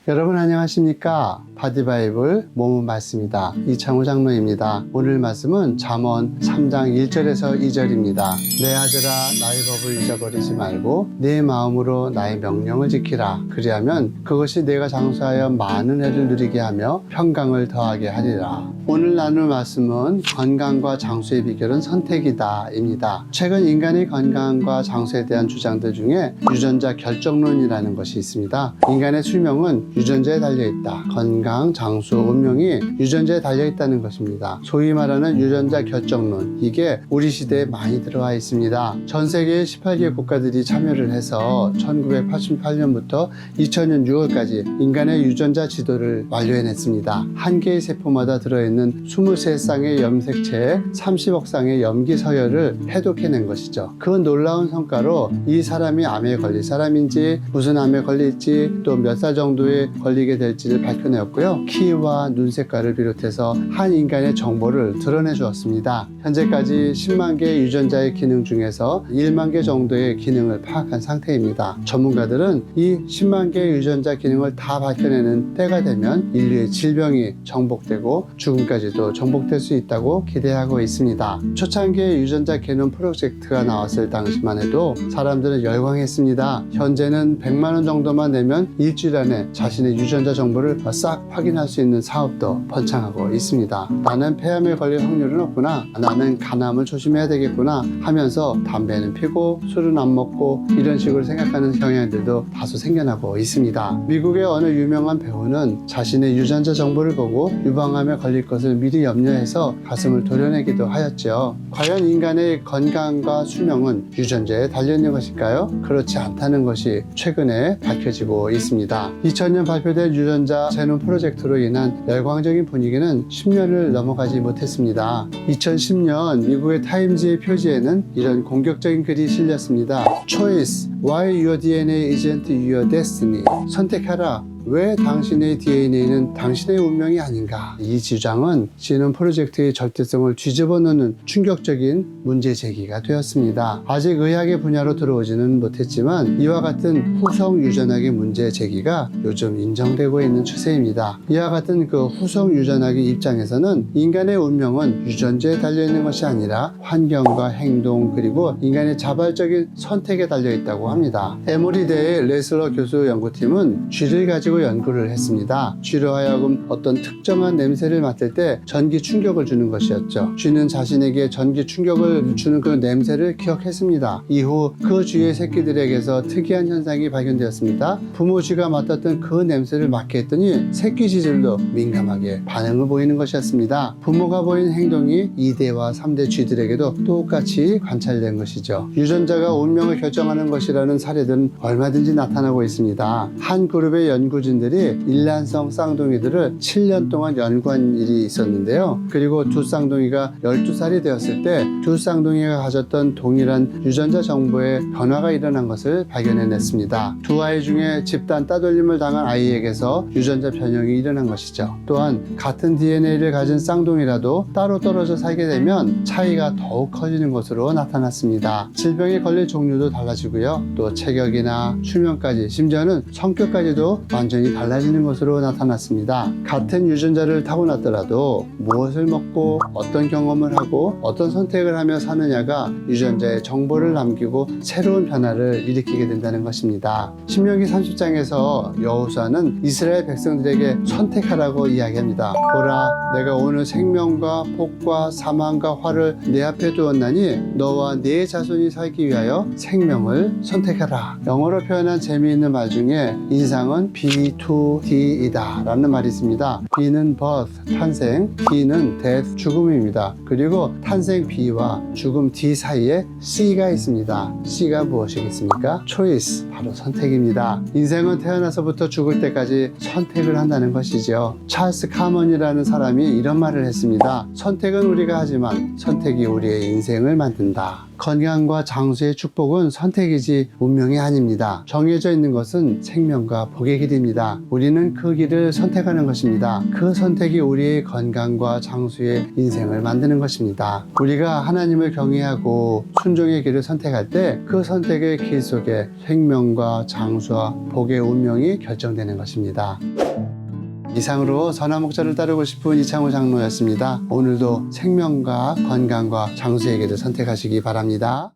여러분 안녕하십니까? 바디바이블 몸은 말씀이다. 이창호 장로입니다. 오늘 말씀은 잠언 3장 1절에서 2절입니다. 내 아들아 나의 법을 잊어버리지 말고 내 마음으로 나의 명령을 지키라. 그리하면 그것이 내가 장수하여 많은 해를 누리게 하며 평강을 더하게 하리라. 오늘 나눌 말씀은 건강과 장수의 비결은 선택이다 입니다. 최근 인간의 건강과 장수에 대한 주장들 중에 유전자 결정론이라는 것이 있습니다. 인간의 수명은 유전자에 달려있다. 건강, 장수, 운명이 유전자에 달려있다는 것입니다. 소위 말하는 유전자 결정론, 이게 우리 시대에 많이 들어와 있습니다. 전 세계의 18개 국가들이 참여를 해서 1988년부터 2000년 6월까지 인간의 유전자 지도를 완료해냈습니다. 한 개의 세포마다 들어있는 23쌍의 염색체에 30억 쌍의 염기 서열을 해독해낸 것이죠. 그 놀라운 성과로 이 사람이 암에 걸릴 사람인지, 무슨 암에 걸릴지, 또 몇 살 정도에 걸리게 될지를 밝혀내었고요. 키와 눈 색깔을 비롯해서 한 인간의 정보를 드러내 주었습니다. 현재까지 10만 개의 유전자의 기능 중에서 1만 개 정도의 기능을 파악한 상태입니다. 전문가들은 이 10만 개의 유전자 기능을 다 밝혀내는 때가 되면 인류의 질병이 정복되고 죽음까지도 정복될 수 있다고 기대하고 있습니다. 초창기의 유전자 개념 프로젝트가 나왔을 당시만 해도 사람들은 열광했습니다. 현재는 100만 원 정도만 내면 일주일 안에 자신의 유전자 정보를 싹 확인할 수 있는 사업도 번창하고 있습니다. 나는 폐암에 걸릴 확률은 없구나, 나는 간암을 조심해야 되겠구나 하면서 담배는 피고 술은 안 먹고 이런 식으로 생각하는 경향들도 다소 생겨나고 있습니다. 미국의 어느 유명한 배우는 자신의 유전자 정보를 보고 유방암에 걸릴 것을 미리 염려해서 가슴을 도려내기도 하였죠. 과연 인간의 건강과 수명은 유전자에 달려있는 것일까요? 그렇지 않다는 것이 최근에 밝혀지고 있습니다. 2000년 발표된 유전자 제논 프로젝트로 인한 열광적인 분위기는 10년을 넘어가지 못했습니다. 2010년 미국의 타임즈의 표지에는 이런 공격적인 글이 실렸습니다. Choice, why your DNA isn't your destiny. 선택하라. 왜 당신의 DNA는 당신의 운명이 아닌가? 이 주장은 제논 프로젝트의 절대성을 뒤집어 놓는 충격적인 문제 제기가 되었습니다. 아직 의학의 분야로 들어오지는 못했지만 이와 같은 후성 유전학의 문제 제기가 요즘 인정되고 있는 추세입니다. 이와 같은 그 후성 유전학의 입장에서는 인간의 운명은 유전자에 달려있는 것이 아니라 환경과 행동 그리고 인간의 자발적인 선택에 달려있다고 합니다. 에모리대의 레슬러 교수 연구팀은 쥐를 가지고 연구를 했습니다. 쥐로 하여금 어떤 특정한 냄새를 맡을 때 전기 충격을 주는 것이었죠. 쥐는 자신에게 전기 충격을 주는 그 냄새를 기억했습니다. 이후 그 쥐의 새끼들에게서 특이한 현상이 발견되었습니다. 부모 쥐가 맡았던 그 냄새를 맡게 했더니 새끼 쥐들도 민감하게 반응을 보이는 것이었습니다. 부모가 보인 행동이 2대와 3대 쥐들에게도 똑같이 관찰된 것이죠. 유전자가 운명을 결정하는 것이라는 사례들은 얼마든지 나타나고 있습니다. 한 그룹의 연구진들이 일란성 쌍둥이들을 7년 동안 연구한 일이 있었는데요. 그리고 두 쌍둥이가 12살이 되었을 때 두 쌍둥이가 가졌던 동일한 유전자 정보에 변화가 일어난 것을 발견해냈습니다. 두 아이 중에 집단 따돌림을 당한 아이에게서 유전자 변형이 일어난 것이죠. 또한 같은 DNA를 가진 쌍둥이라도 따로 떨어져 살게 되면 차이가 더욱 커지는 것으로 나타났습니다. 질병에 걸릴 종류도 달라지고요. 또 체격이나 수명까지 심지어는 성격까지도 완전히 달라지는 것으로 나타났습니다. 같은 유전자를 타고났더라도 무엇을 먹고 어떤 경험을 하고 어떤 선택을 하며 사느냐가 유전자에 정보를 남기고 새로운 변화를 일으키게 된다는 것입니다. 신명기 30장에서 여호수아는 이스라엘 백성들에게 선택하라고 이야기합니다. 보라, 내가 오늘 생명과 복과 사망과 화를 내 앞에 두었나니 너와 네 자손이 살기 위하여 생명을 선택하라. 영어로 표현한 재미있는 말 중에 인상은 B2D이다 라는 말이 있습니다. B는 birth, 탄생, D는 death, 죽음입니다. 그리고 탄생 B와 죽음 D 사이에 C가 있습니다. C가 무엇이겠습니까? choice, 바로 선택입니다. 인생은 태어나서부터 죽을 때까지 선택을 한다는 것이죠. 찰스 카먼이라는 사람이 이런 말을 했습니다. 선택은 우리가 하지만 선택이 우리의 인생을 만든다. 건강과 장수의 축복은 선택이지 운명이 아닙니다. 정해져 있는 것은 생명과 복의 길입니다. 길입니다. 우리는 그 길을 선택하는 것입니다. 그 선택이 우리의 건강과 장수의 인생을 만드는 것입니다. 우리가 하나님을 경외하고 순종의 길을 선택할 때 그 선택의 길 속에 생명과 장수와 복의 운명이 결정되는 것입니다. 이상으로 선한 목자를 따르고 싶은 이창호 장로였습니다. 오늘도 생명과 건강과 장수의 길을 선택하시기 바랍니다.